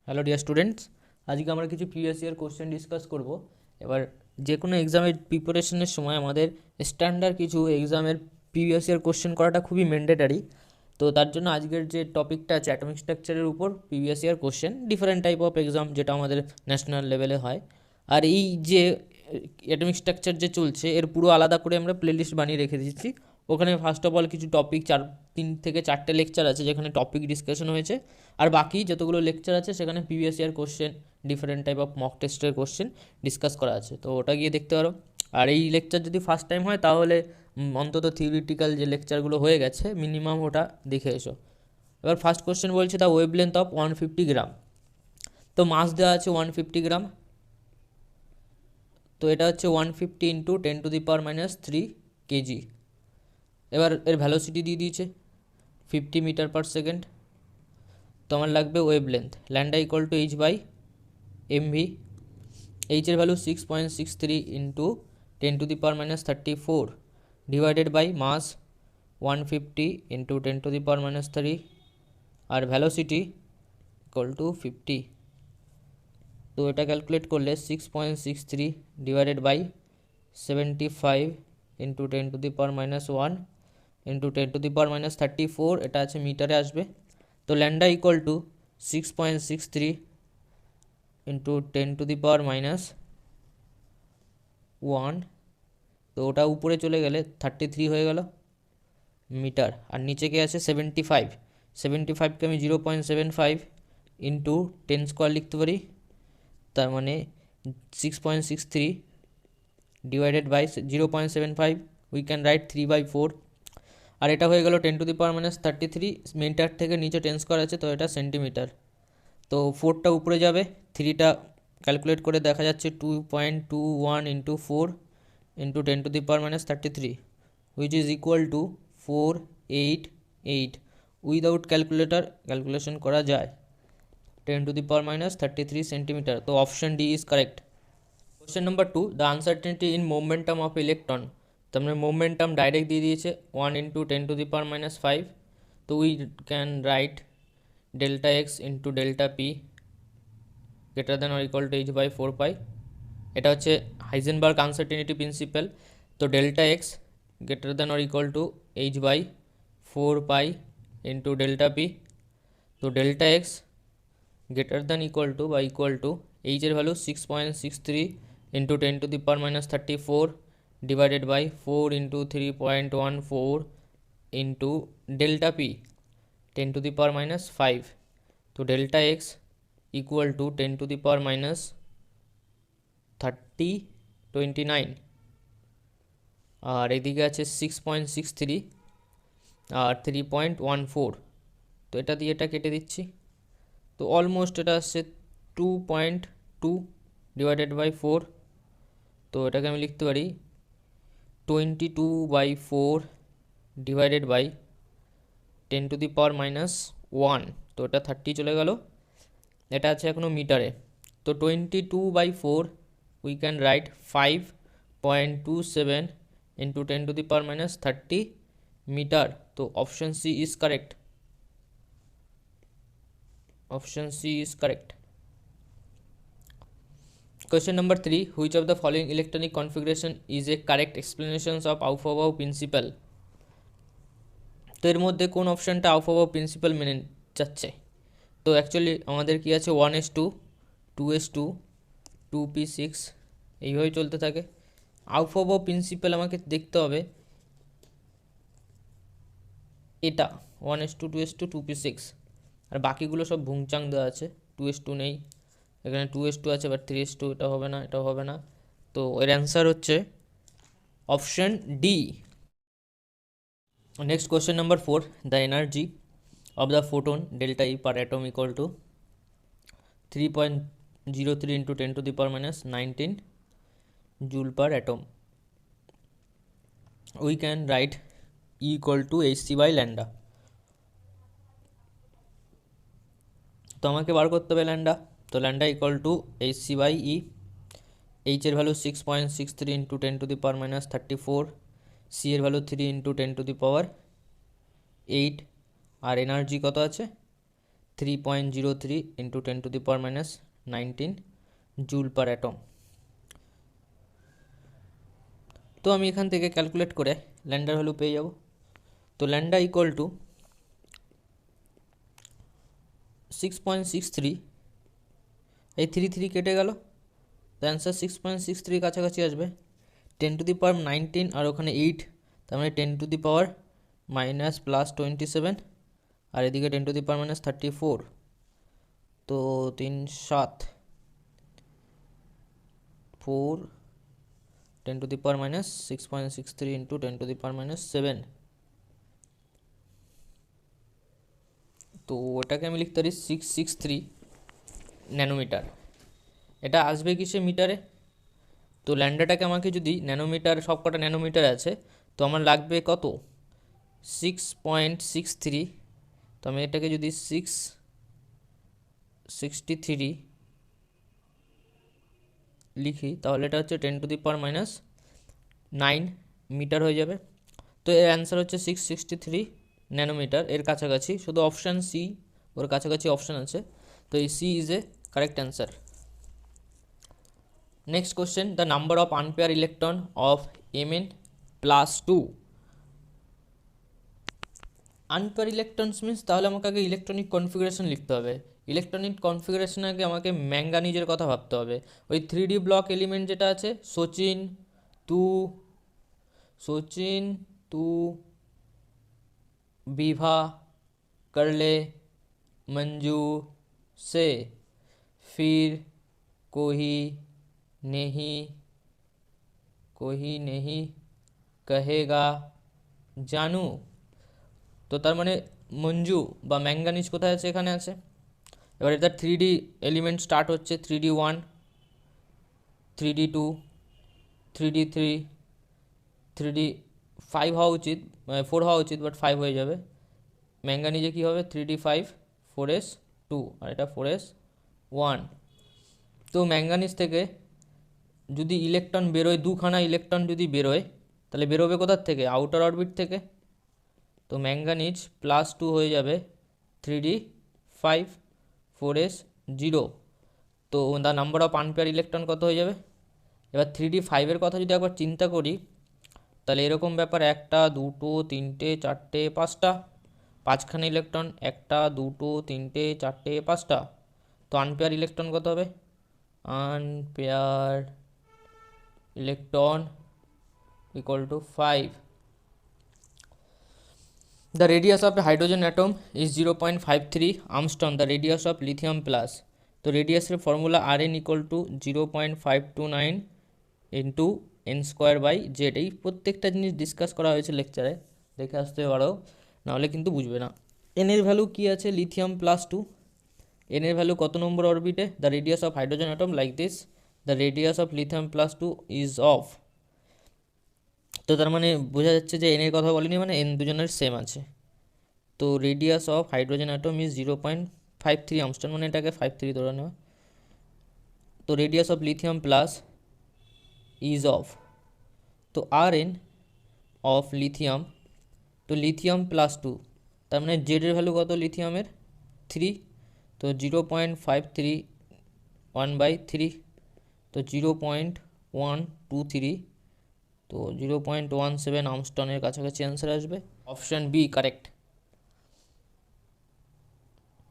Hello dear students, আজকে আমরা কিছু প্রিভিয়াস ইয়ার কোশ্চেন ডিসকাস করব। এবার যে কোনো এক্সামের প্রিপারেশনের সময় আমাদের স্ট্যান্ডার্ড কিছু এক্সামের প্রিভিয়াস ইয়ার কোশ্চেন করাটা খুবই ম্যান্ডেটারি। তো তার জন্য আজকের যে টপিকটা আছে অ্যাটমিক স্ট্রাকচারের উপর previous year question, different type of exam যেটা আমাদের ন্যাশনাল লেভেলে হয়। আর এই যে অ্যাটমিক স্ট্রাকচার যে চলছে এর পুরো আলাদা করে আমরা প্লেলিস্ট বানিয়ে রেখে দিচ্ছি। ওখানে ফার্স্ট অফ অল কিছু টপিক 3 থেকে 4টে লেকচার আছে যেখানে টপিক ডিসকাশন হয়েছে, আর বাকি যতগুলো লেকচার আছে সেখানে previous year question, different type of mock টেস্টের কোশ্চেন ডিসকাস করা আছে, তো ওটা গিয়ে দেখতে পারো। আর এই লেকচার যদি ফার্স্ট টাইম হয় তাহলে অন্তত থিওরিটিক্যাল যে লেকচারগুলো হয়ে গেছে মিনিমাম ওটা দেখে এসো। এবার ফার্স্ট কোশ্চেন বলছে দ্য ওয়েভ লেন্থ অফ 150 গ্রাম। তো মাস দেওয়া আছে 150 গ্রাম, তো এটা হচ্ছে 150 ইন্টু 10⁻³ কেজি। এবার এর ভ্যালোসিটি দিয়ে দিয়েছে 50 মিটার পার সেকেন্ড। তো আমার লাগবে wavelength, lambda equal to H by MV. এইচের value 6.63 into 10⁻³ divided by mass 150 into 10⁻³ আর ভ্যালোসিটি ইকুয়াল টু 50। তো এটা ক্যালকুলেট করলে 6.63 ডিভাইডেড বাই 75 ইন্টু 10⁻⁻1 ইন্টু 10⁻³ এটা আছে মিটারে আসবে। তো ল্যান্ডা ইকুয়াল টু 6.63 ইন্টু 10⁻⁻1, তো ওটা উপরে চলে গেলে 33 হয়ে গেল মিটার। আর নিচে কে আছে 75, 75কে আমি 0.75 ইন্টু 10² লিখতে পারি, তার মানে 6.63 divided by 0.75 we can write 3/4। আর এটা হয়ে গেল 10⁻³ মিটার থেকে নিচে 10² আছে, তো এটা সেন্টিমিটার। তো 4টা উপরে যাবে, 3টা ক্যালকুলেট করে দেখা যাচ্ছে 2.21 into 4 into 10⁻³ which is equal to 488। Without calculator calculation করা যায় 10⁻³ সেন্টিমিটার। তো option D is correct. Question number 2, the uncertainty in momentum of electron. তো আমরা মোমেন্টাম ডাইরেক্ট দিয়ে দিয়েছে 1 ইন্টু 10⁻⁵। তো we can write delta X into delta P greater than or equal to H by 4 pi. এটা হচ্ছে Heisenberg uncertainty principle. তো delta X greater than or equal to H by 4 pi into delta P. তো delta X greater than equal to বা equal to এইচের value 6.63 into 10⁻³ divided by 4 into 3.14 into delta P 10⁻⁵। তো delta X equal two 10⁻3029, আর এদিকে আছে 6.63 আর 3.14। তো এটা দিয়ে এটা কেটে দিচ্ছি, তো অলমোস্ট এটা আসছে 2.2 ডিভাইডেড বাই 4। তো এটাকে আমি লিখতে পারি 22/4 ডিভাইডেড বাই 10⁻⁻1। তো এটা 30 চলে গেল, এটা আছে এখনও মিটারে। তো 22/4 we can write 5.27 into 10⁻30 metre. তো option C is correct. Option C is correct. Question number 3, which of the following electronic configuration is a correct explanation of Aufbau principle? তো এর মধ্যে কোন অপশানটা আউফবাউ প্রিন্সিপাল মেনে যাচ্ছে? তো অ্যাকচুয়ালি আমাদের কি আছে 1:2, 2:2, 2p6 এইভাবেই চলতে থাকে। আউফবাউ প্রিন্সিপাল আমাকে দেখতে হবে এটা 1:2, 2:2, 2p6, আর বাকিগুলো সব ভুংচাং দেওয়া আছে। 2:2 নেই, এখানে 2:2 আছে, বাট 3:2 এটা হবে না, এটাও হবে না। তো এর অ্যান্সার হচ্ছে option D. Next question number 4, the energy of the photon delta E per atom equal to 3.03 into 10⁻19 joule per atom. We can write E equal to H by lambda. তো আমাকে বার করতে হবে ল্যান্ডা। তো lambda equal to H by E. এইচের value 6.63 into 10⁻34, C এর value 3 into 10⁸, আর energy কত আছে 3.03 into 10 to the power minus 19 joule per atom. তো আমি এখান থেকে ক্যালকুলেট করে ল্যান্ডার ভ্যালু পেয়ে যাব। তো ল্যান্ডা ইকুয়াল টু 6.63, এই 3 কেটে গেল, তো অ্যান্সার 6.63 কাছাকাছি আসবে। 10 to the power 19 আর ওখানে 8, তার মানে 10 to the power minus plus 27, আর এদিকে 10 to the power মাইনাস 34, তো 3 7 4 10 to the power minus 6.63 into 10 to the power minus 7, তো ওটাকে আমি লিখতে পারি 663 ন্যানোমিটার। এটা আসবে কিসে? মিটারে। তো ল্যান্ডাটাকে আমাকে যদি ন্যানোমিটার, সব কটা ন্যানোমিটার আছে, তো আমার লাগবে কত? 6.63, তো আমি এটাকে যদি 663 লিখি তাহলে এটা হচ্ছে 10 to the power minus 9 metre হয়ে যাবে। তো এর অ্যান্সার হচ্ছে 663 ন্যানোমিটার, এর কাছাকাছি। শুধু অপশান সি, ওর কাছাকাছি অপশান আছে, তো এই C is a correct answer. Next question, the number of unpair electron of Mn plus 2। Unpair electrons means, তাহলে আমাকে আগে ইলেকট্রনিক কনফিগারেশন লিখতে হবে। ইলেকট্রনিক কনফিগারেশন আগে আমাকে ম্যাঙ্গানিজের কথা ভাবতে হবে। ওই 3D ব্লক এলিমেন্ট যেটা আছে, সচিন তু বিভা করলে मंजू से, फिर कोई नहीं कहेगा जानू। তো তার মানে মঞ্জু বা ম্যাঙ্গানিজ কোথায় আছে? এখানে আছে। এবার এটা 3D এলিমেন্ট স্টার্ট হচ্ছে, 3D1, 3D2, 3D3, 3D5 হওয়া উচিত, 4 হওয়া উচিত, বাট 5 হয়ে যাবে। ম্যাঙ্গানিজে কী হবে? 3D5, 4s2, আর এটা 4s1। তো ম্যাঙ্গানিজ থেকে যদি ইলেকট্রন বেরোয়, দুখানা ইলেকট্রন যদি বেরোয়, তাহলে বেরোবে কোথার থেকে? আউটার অরবিট থেকে। তো ম্যাঙ্গানিজ +2 হয়ে যাবে 3D5, 4s0। তো the number of unpair electron কত হয়ে যাবে? এবার 3D5 কথা যদি একবার চিন্তা করি, তাহলে এরকম ব্যাপার, 1 2 3 4 5টা, 5খানা ইলেকট্রন, 1 2 3 4 5টা। তো আনপেয়ার ইলেকট্রন কত হবে? Unpair electron equal to 5। The radius of a hydrogen atom is 0.53 Armstrong, the radius of lithium plus। তো রেডিয়াসের formula Rn equal to 0.529 into n²/z। এই প্রত্যেকটা জিনিস ডিসকাস করা হয়েছে লেকচারে, দেখে আসতে পারো, নাহলে কিন্তু বুঝবে না। এন এর ভ্যালু কী আছে? লিথিয়াম +2। এন এর ভ্যালু কত নম্বর অরবিটে? The radius of hydrogen atom like this, the radius of lithium +2 is of. তো তার মানে বোঝা যাচ্ছে যে এন এর কথা বলেনি, মানে এন দুজনের সেম আছে। তো radius of hydrogen atom is 0.53 আমস্টার, মানে এটাকে 53 ধরে নেওয়া। তো radius of lithium plus is of, তো আর এন অফ লিথিয়াম, তো লিথিয়াম +2, তার মানে জেডের ভ্যালু কত লিথিয়ামের? 3, তো 0.53 1/3, তো 0.123, তো 0.17 আমস্টনের কাছাকাছি অ্যান্সার আসবে। Option B correct.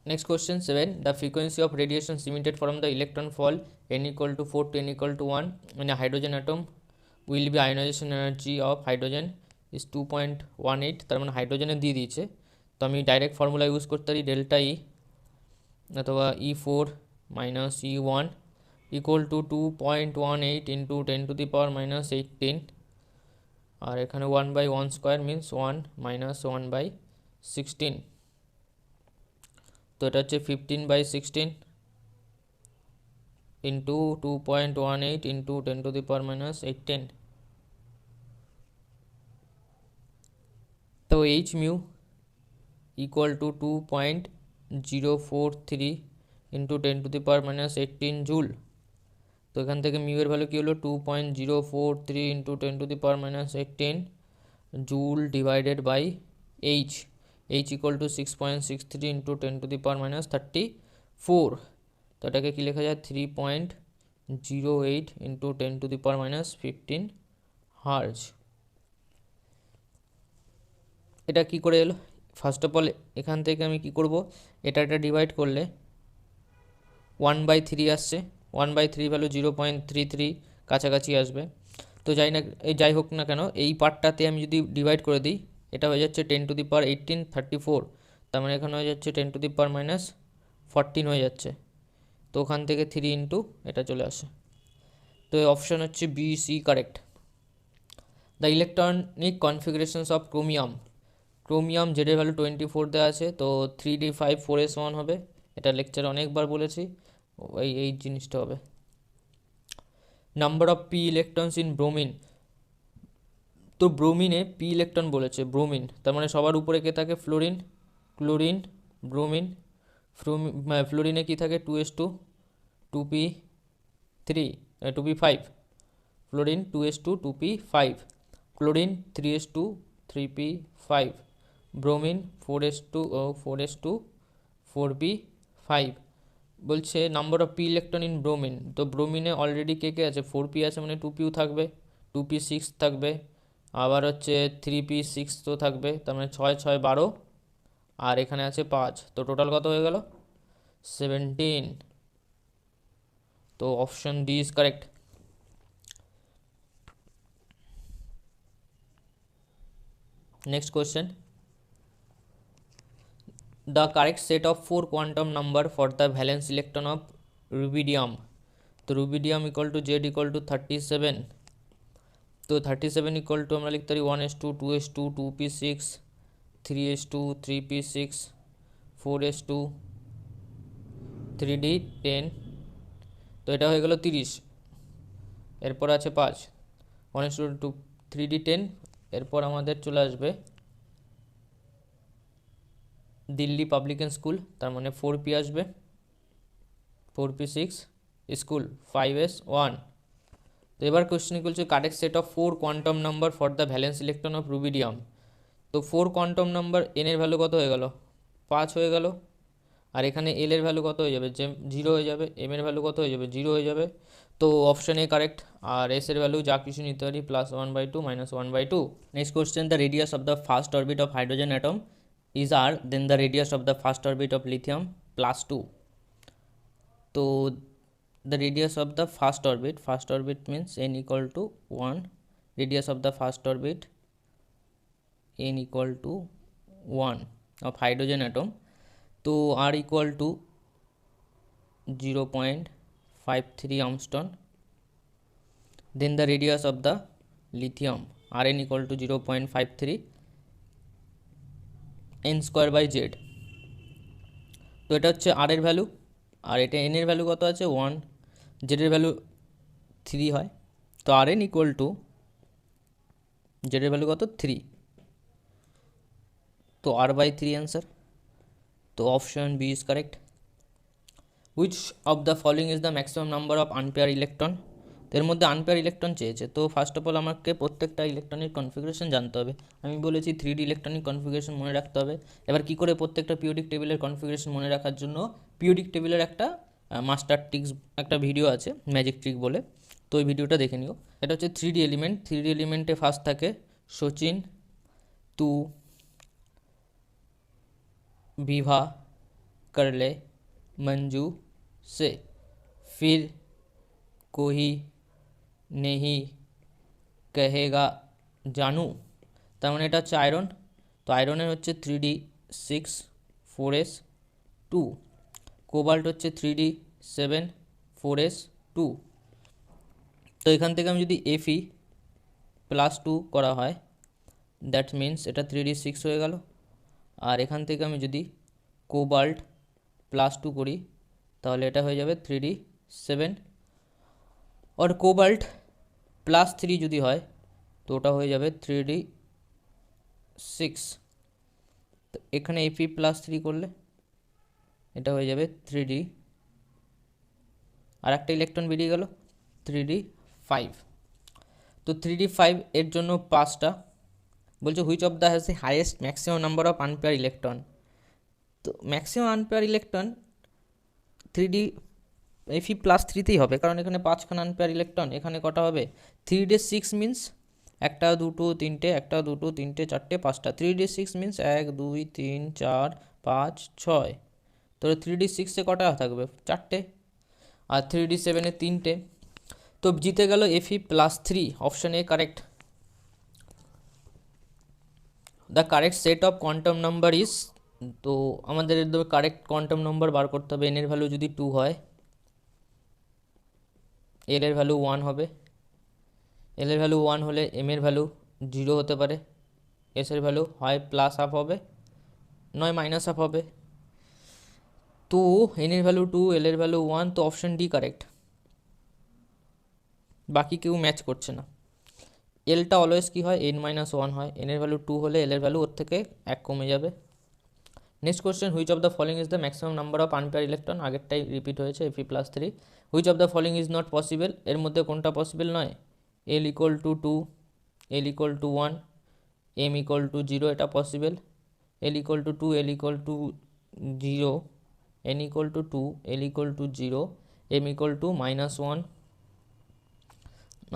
Next question 7, the frequency of radiation emitted from the electron fall n equal to 4 to n equal to 1 in a hydrogen atom will be ionization energy of hydrogen is 2.18। তার মানে হাইড্রোজেনে দিয়ে দিয়েছে, তো আমি direct formula use করতে পারি, delta ই অথবা E4 minus E1 equal to 2.18 into 10 to the power minus 18, আর এখানে 1/1² মিনস 1 মাইনাস 1/16, তো এটা হচ্ছে 15/16 into 2.18 into 10 to the power minus 18। তো H mu equal to 2.043 into 10 to the power minus 18 joule. তো এখান থেকে মিউ এর ভ্যালু কী হলো? 2.043 into 10 to the power minus 18 joule divided by H. H equal to 6.63 into 10⁻⁻34। তো এটাকে কী লেখা যায় 3.08 ইন্টু 10⁻⁻15 হার্জ। এটা কি করে এলো? ফার্স্ট অফ অল এখান থেকে আমি কি করব, এটা ডিভাইড করলে 1/3 আসছে। 1/3 ভ্যালু 0.33 কাছাকাছি আসবে। তো যাই হোক না কেন, এই পার্টটাতে আমি যদি ডিভাইড করে দিই, এটা হয়ে যাচ্ছে 10⁻18 34। তার মানে এখানে হয়ে যাচ্ছে 10⁻14 হয়ে যাচ্ছে। তো ওখান থেকে 3 ইন্টু এটা চলে আসে। তো এই অপশান হচ্ছে B C correct. The electronic configurations of chromium জেডের ভ্যালু 24 দেওয়া আছে, তো 3d5 4s1 হবে। এটা লেকচারে অনেকবার বলেছি, এই জিনিসটা হবে। Number of P electrons in bromine, তো ব্রোমিনে পি ইলেকট্রন বলেছে, ব্রোমিন তার মানে সবার উপরে কে থাকে? Fluorine, chlorine, bromine. ফ্লোরিনে কি থাকে? 2s2 2p3 2p5, fluorine 2s2 2p5, chlorine 3s2 3p5, bromine 4s2 4p5। বলছে number of P electron in bromine, তো ব্রোমিনে অলরেডি কে আছে? 4p আছে, মানে 2pও থাকবে, 2p6 থাকবে, আবার হচ্ছে 3p6 তো থাকবে, তার মানে 6 6 12, আর এখানে আছে 5, তো টোটাল কত হয়ে গেল? 17। তো option D is correct. Next question, the correct set of 4 quantum number for the valence electron of rubidium, তো rubidium equal to z equal to 37। তো 37 equal to আমরা লিখতে পারি 1s2 2s2 2p6 3s2 3p6 4s2 3d10। তো এটা হয়ে গেল 30, এরপর আছে 5, 1s2 2 3d10। এরপর আমাদের চলে আসবে দিল্লি পাবলিক স্কুল, তার মানে 4p আসবে, 4p6 স্কুল 5s1। তো এবার কোয়েশ্চেন বলছে correct set of 4 quantum number for the valence electron of rubidium. তো 4 কোয়ান্টাম নাম্বার, এন এর ভ্যালু কত হয়ে গেল? 5 হয়ে গেল, আর এখানে এল এর ভ্যালু কত হয়ে যাবে? 0 হয়ে যাবে, এম এর ভ্যালু কত হয়ে যাবে? 0 হয়ে যাবে। তো অপশন এ কারেক্ট। আর এস এর ভ্যালু যা কিছু নিতে পারি, +1/2 -1/2। Next question, the radius of the first orbit of hydrogen atom is r, then the radius of the first orbit of lithium +2। তো the radius of the first orbit means n equal to 1, radius of the first orbit n equal to 1 of hydrogen atom, তো r equal to 0.53 armstrong, then the radius of the lithium rn equal to 0.53 n square by Z. তো এটা হচ্ছে আর এর value, আর এটা N এর value কত আছে? 1, Z এর ভ্যালু 3 হয়, তো আর এন ইকুয়াল টু জেড এর ভ্যালু কত? 3, তো r/3 অ্যান্সার। তো option B is correct. Which of the following is the maximum number of unpair electron, এর মধ্যে আনপেয়ার ইলেকট্রন চেয়েছে। তো ফার্স্ট অফ অল আমাকে প্রত্যেকটা ইলেকট্রনিক কনফিগারেশন জানতে হবে। আমি বলেছি 3D ইলেকট্রনিক কনফিগারেশন মনে রাখতে হবে। এবার কি করে প্রত্যেকটা পিরিয়ডিক টেবিলের কনফিগারেশন মনে রাখার জন্য পিরিয়ডিক টেবিলের একটা মাস্টার ট্রিক্স, একটা ভিডিও আছে ম্যাজিক ট্রিক বলে, তো ওই ভিডিওটা দেখে নিও। এটা হচ্ছে 3D এলিমেন্ট। 3D এলিমেন্টে ফার্স্ট থাকে সচিন, তু, विभा, कर ले, मंजू से, फिर कोई नहीं कहेगा जानू। তার মানে এটা হচ্ছে আয়রন। তো আয়রনের হচ্ছে 3d6 4s2, কোবাল্ট হচ্ছে 3d7 4s2। তো এখান থেকে আমি যদি Fe+2 করা হয়, দ্যাট মিন্স এটা 3d6 হয়ে গেল। আর এখান থেকে আমি যদি কোবাল্ট +2 করি, তাহলে এটা হয়ে যাবে 3d7, আর কোবাল্ট +3 যদি হয় তো ওটা হয়ে যাবে 3d6। তো এখানে Fe+3 করলে এটা হয়ে যাবে 3d, আর একটা ইলেকট্রন বেরিয়ে গেল 3d5। তো 3d5 এর জন্য 5টা বলছে which of the has the highest maximum number of unpair electron. তো ম্যাক্সিমাম আনপেয়ার ইলেকট্রন 3D Fe+3তেই হবে, কারণ এখানে 5খানা আনপেয়ার ইলেকট্রন, এখানে কটা হবে 3D6 মিন্স 1 2 3 1 2 3 4 5টা, 3D6 মিন্স 1 2 3 4 5 6, তো 3D6-এ কটা থাকবে 4টে, আর 3D7-এ 3টে। তো জিতে গেল Fe+3, option A correct. The correct set of quantum number is, তো আমাদের কারেক্ট কোয়ান্টাম নাম্বার বার করতে হবে। এন এর ভ্যালু যদি 2 হয়, এল এর ভ্যালু 1 হবে, এল এর ভ্যালু 1 হলে এম এর ভ্যালু 0 হতে পারে, এস এর ভ্যালু হয় প্লাস হাফ হবে নয় মাইনাস হাফ হবে। তো এন এর ভ্যালু 2, এল এর ভ্যালু 1, তো অপশন ডি কারেক্ট। বাকি কেউ ম্যাচ করছে না। এলটা অলওয়েজ কী হয়, n-1 হয়, এন এর ভ্যালু 2 হলে এল এর ভ্যালু ওর থেকে 1 কমে যাবে। Next question, which of the following is the maximum number of unpair electron, আগেরটাই রিপিট হয়েছে Fe+3। Which of the following is not possible, এর মধ্যে কোনটা পসিবল নয়, L equal to 2, L equal to 1, M equal to 0, এটা possible. L equal to 2, L equal to 0, N equal to 2, L equal to 0, M equal to -1,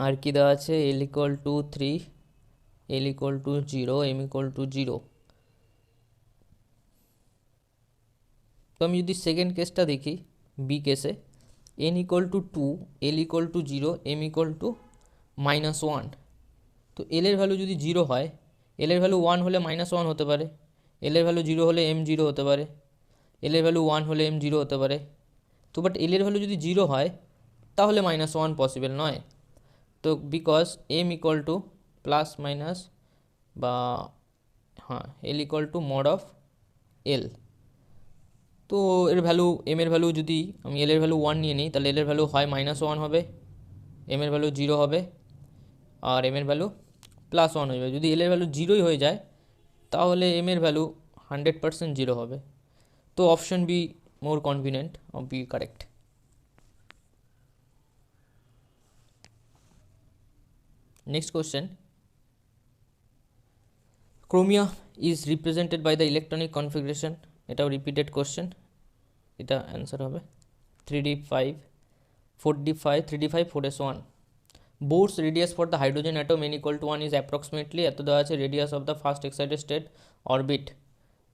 আর কি দেওয়া আছে, L equal to 3, L equal to 0, M equal to 0। তো আমি যদি second কেসটা দেখি, বি কেসে N equal to 2, L equal to 0, M equal to -1, তো এল এর ভ্যালু যদি 0 হয়, এল এর ভ্যালু 1 হলে -1 হতে পারে, এল এর ভ্যালু 0 হলে এম 0 হতে পারে, এল এর ভ্যালু 1 হলে এম 0 হতে পারে। তো বাট এল এর ভ্যালু যদি 0 হয় তাহলে -1 পসিবল নয়। তো because M equal to plus minus বা হ্যাঁ L equal to mod of L. তো এর ভ্যালু, এম এর ভ্যালু যদি আমি এল এর ভ্যালু 1 নিয়ে নিই, তাহলে এল এর ভ্যালু হয় -1 হবে, এম এর ভ্যালু 0 হবে, আর এম এর ভ্যালু +1 হয়ে যাবে। যদি এল এর ভ্যালু 0ই হয়ে যায় তাহলে এম এর ভ্যালু 100% 0 হবে। তো option B more convenient of B correct. Next question, chromium is represented by the electronic configuration, এটাও রিপিটেড কোয়েশ্চেন, এটা অ্যান্সার হবে 3d5 4d5 3d5 4s1। Bohr's radius for the hydrogen atom n equal to 1 is approximately, এত দেওয়া আছে radius of the first excited state orbit,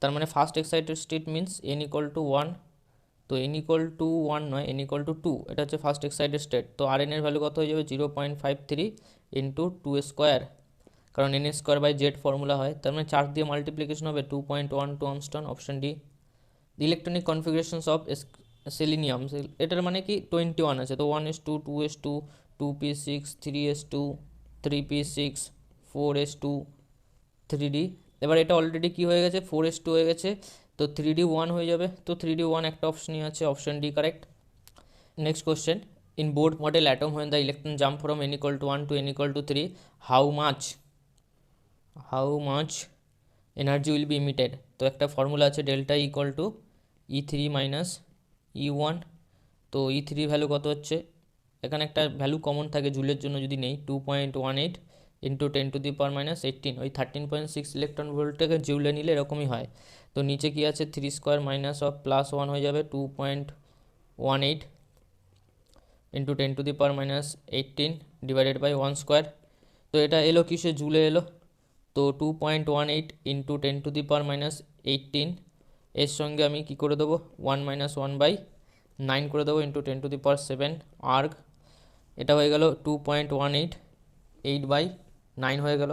তার মানে first excited state means n equal to 1, তো n equal to 1 নয়, n equal to 2, এটা হচ্ছে first excited state. তো আর এন এর ভ্যালু কত হয়ে যাবে 0.53 ইন্টু 2 স্কোয়ার, কারণ n square by Z formula হয়, তার মানে 4 দিয়ে মাল্টিপ্লিকেশন হবে 2.12 angstrom, option D. Electronic configurations of selenium, এটার মানে কি 21 আছে, তো 1s2 2s2 2p6 3s2 3p6 4s2 3d, এবার এটা অলরেডি কি হয়ে গেছে 4s2 হয়ে গেছে, তো 3d1 হয়ে যাবে, তো 3d1 একটা অপশনই আছে, option D correct. Next question, in Bohr model atom when the electron jump from n equal to 1 to n equal to 3, how much energy will be emitted, তো একটা ফর্মুলা আছে delta equal to E3 minus E1, তো E3 value কত হচ্ছে, এখানে একটা value common থাকে জুলের জন্য যদি নেই, 2.18 ইন্টু 10⁻⁻18, ওই 13.6 ইলেকট্রন ভোল্টটাকে জুলে নিলে এরকমই হয়। তো নিচে কি আছে 3 স্কোয়ার মাইনাস অফ +1 হয়ে যাবে 2.18 ইন্টু 10⁻18 ডিভাইডেড বাই 1 স্কোয়ার, তো এটা এলো কিসে জুলে এলো, তো 2.18 ইন্টু 10⁻18 এর সঙ্গে আমি কি করে দেবো 1-1/9 করে দেবো ইন্টু 10⁻7 আর্গ, এটা হয়ে গেল 2.18 8/9 হয়ে গেল,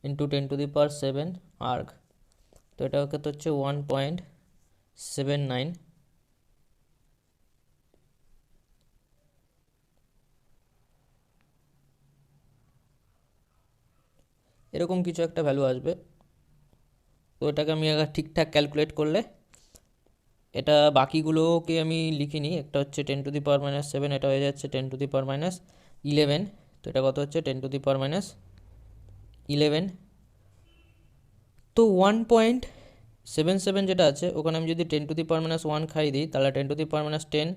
ইন্টু 10⁻7 আর্গ, তো এটা কত হচ্ছে 1.79, এরকম কিছু একটা ভ্যালু আসবে। তো এটাকে আমি আগে ঠিকঠাক ক্যালকুলেট করলে, এটা বাকিগুলোকে আমি লিখিনি, একটা হচ্ছে 10⁻7, এটা হয়ে যাচ্ছে 10⁻11, তো এটা কত হচ্ছে 10⁻11, তো 1.77 যেটা আছে ওখানে আমি যদি 10⁻1 খাই দিই তাহলে 10⁻10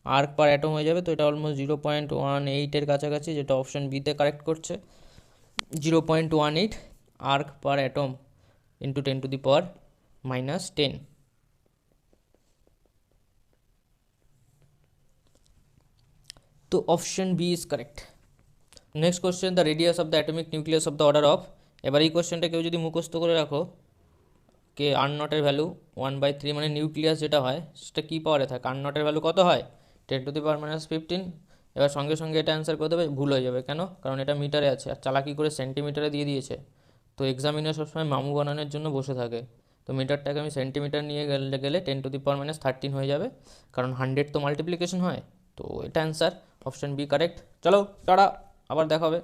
আর্ক পার অ্যাটম হয়ে যাবে, তো এটা অলমোস্ট 0.18-এর কাছাকাছি, যেটা অপশন বিতে কারেক্ট করছে। 0.18 আর্ক পার অ্যাটম ইন্টু 10⁻⁻10। তো option B is correct. Next question, the radius of the atomic nucleus of the order of. এবার এই কোশ্চেনটা কেউ যদি মুখস্থ করে রাখো, কে আর নটের ভ্যালু 1/3, মানে নিউক্লিয়াস যেটা হয় সেটা কী পাওয়ারে থাকে, আর নটের ভ্যালু কত হয়, 10⁻⁻15। এবার সঙ্গে সঙ্গে এটা অ্যান্সার করে দেবে, ভুল হয়ে যাবে কেন, কারণ এটা মিটারে আছে আর চালাকি করে সেন্টিমিটারে দিয়ে দিয়েছে। তো এক্সামিনার সবসময় মামু বানানোর জন্য বসে থাকে, তো মিটারটাকে আমি সেন্টিমিটার নিয়ে গেলে 10⁻13 হয়ে যাবে, কারণ 100 তো মাল্টিপ্লিকেশন হয়। তো এটা অ্যান্সার, অপশন বি কারেক্ট। চলো টাটা, আবার দেখা হবে।